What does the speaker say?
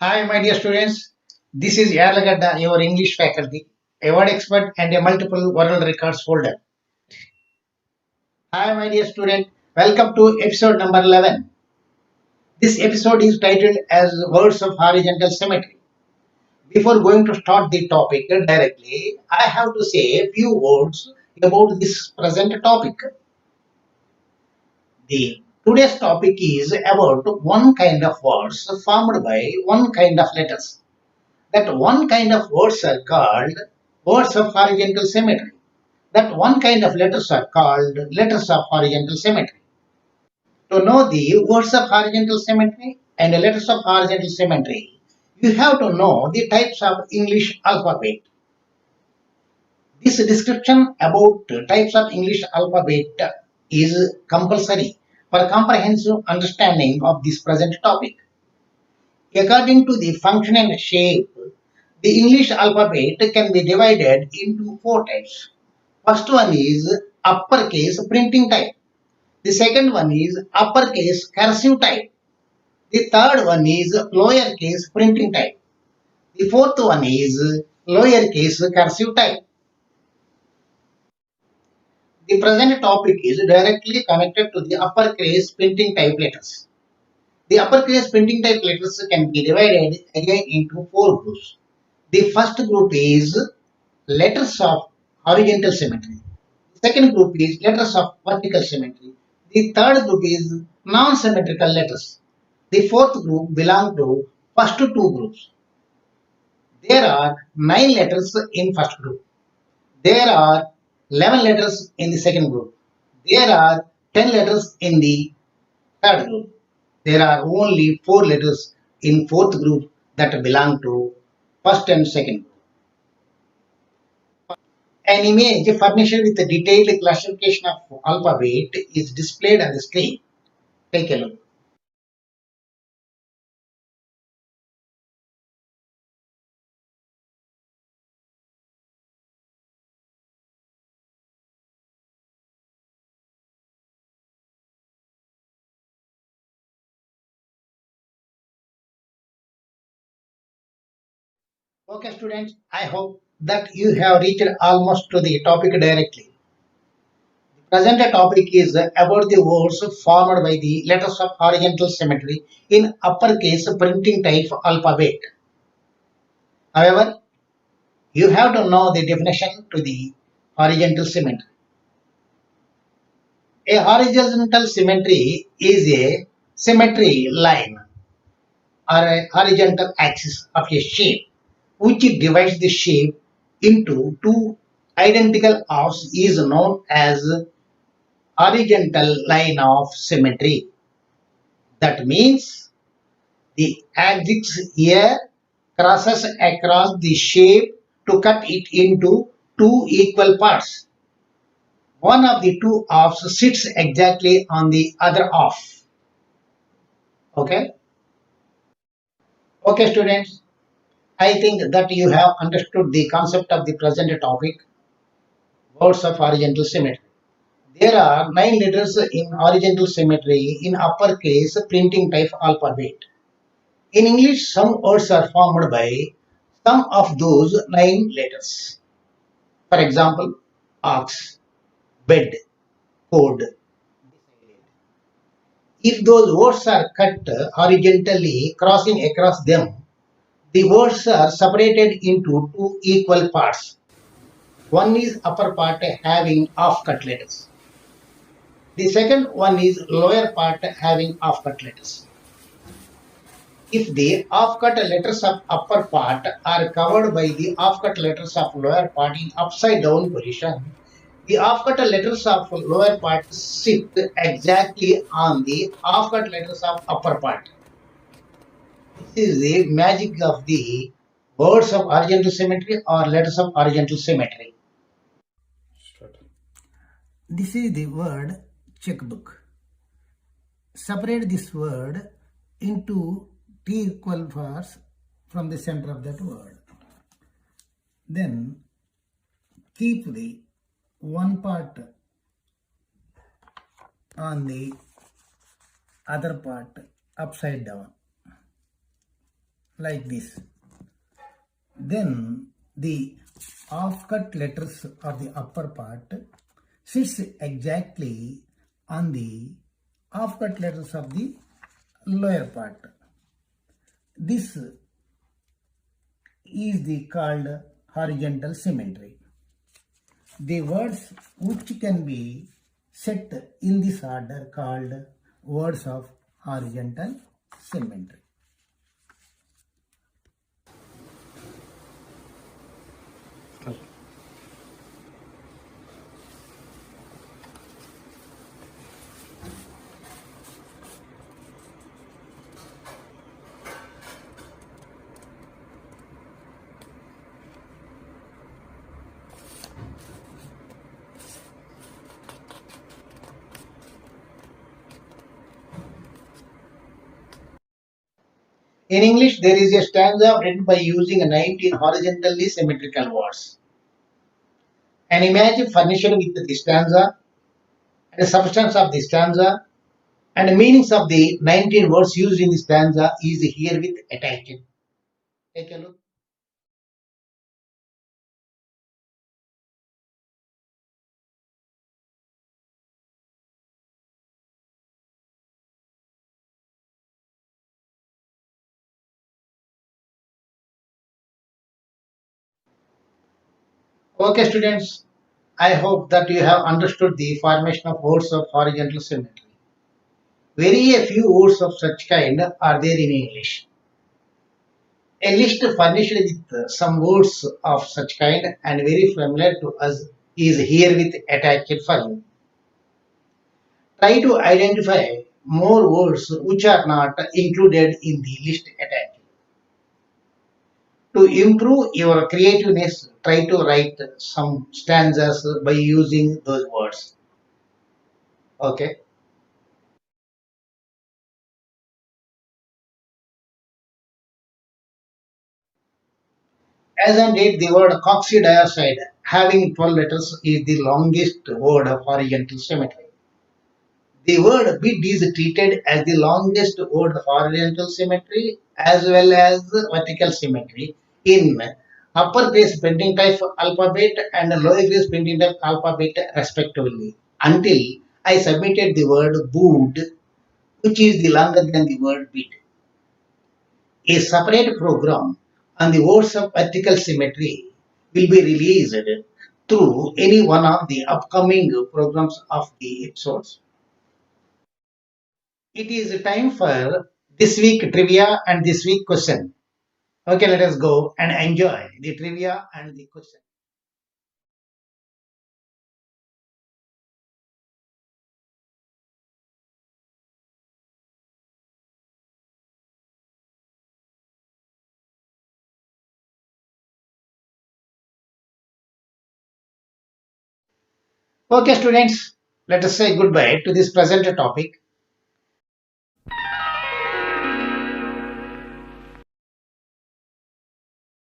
Hi, my dear students. This is Yarlagadda, your English faculty, a word expert and a multiple world records holder. Hi, my dear student. Welcome to episode number 11. This episode is titled as Words of Horizontal Symmetry. Before going to start the topic directly, I have to say a few words about this present topic. The today's topic is about one kind of words formed by one kind of letters. That one kind of words are called words of horizontal symmetry. That one kind of letters are called letters of horizontal symmetry. To know the words of horizontal symmetry and the letters of horizontal symmetry, you have to know the types of English alphabet. This description about types of English alphabet is compulsory for comprehensive understanding of this present topic. According to the function and shape, the English alphabet can be divided into four types. First one is uppercase printing type. The second one is uppercase cursive type. The third one is lowercase printing type. The fourth one is lowercase cursive type. The present topic is directly connected to the uppercase printing type letters. The uppercase printing type letters can be divided again into four groups. The first group is letters of horizontal symmetry. The second group is letters of vertical symmetry. The third group is non-symmetrical letters. The fourth group belongs to first two groups. There are 9 letters in first group. There are 11 letters in the second group. There are 10 letters in the third group. There are only 4 letters in fourth group that belong to first and second group. An image furnished with a detailed classification of alphabet is displayed on the screen. Take a look. Okay, students, I hope that you have reached almost to the topic directly. The present topic is about the words formed by the letters of horizontal symmetry in uppercase printing type alphabet. However, you have to know the definition to the horizontal symmetry. A horizontal symmetry is a symmetry line or a horizontal axis of a shape which divides the shape into two identical halves is known as horizontal line of symmetry. That means the axis here crosses across the shape to cut it into two equal parts. One of the two halves sits exactly on the other half. Okay? Okay, students. I think that you have understood the concept of the present topic, words of horizontal symmetry. There are 9 letters in horizontal symmetry in uppercase printing type alphabet. In English, some words are formed by some of those 9 letters. For example, ox, bed, code. If those words are cut horizontally, crossing across them, the words are separated into two equal parts. One is upper part having half cut letters. The second one is lower part having half cut letters. If the half-cut letters of upper part are covered by the half-cut letters of lower part in upside down position, the half-cut letters of lower part sit exactly on the half-cut letters of upper part. This is the magic of the words of horizontal symmetry or letters of horizontal symmetry. This is the word checkbook. Separate this word into two equal parts from the center of that word. Then keep the one part on the other part upside down like this. Then the off-cut letters of the upper part sits exactly on the off-cut letters of the lower part. This is the called horizontal symmetry. The words which can be set in this order called words of horizontal symmetry. In English, there is a stanza written by using 19 horizontally symmetrical words. An image furnished with the stanza and the substance of the stanza and the meanings of the 19 words used in the stanza is herewith attached. Take a look. Okay, students, I hope that you have understood the formation of words of horizontal symmetry. Very a few words of such kind are there in English. A list furnished with some words of such kind and very familiar to us is herewith attached for you. Try to identify more words which are not included in the list attached. To improve your creativeness, try to write some stanzas by using those words. Okay. As on date, the word coccidioxide, having 12 letters, is the longest word of horizontal symmetry. The word bid is treated as the longest word of horizontal symmetry as well as vertical symmetry in uppercase printing type alphabet and lowercase printing type alphabet respectively until I submitted the word bood, which is the longer than the word bid. A separate program on the words of vertical symmetry will be released through any one of the upcoming programs of the episodes. It is time for this week trivia and this week question. Okay, let us go and enjoy the trivia and the question. Okay, students, let us say goodbye to this present topic.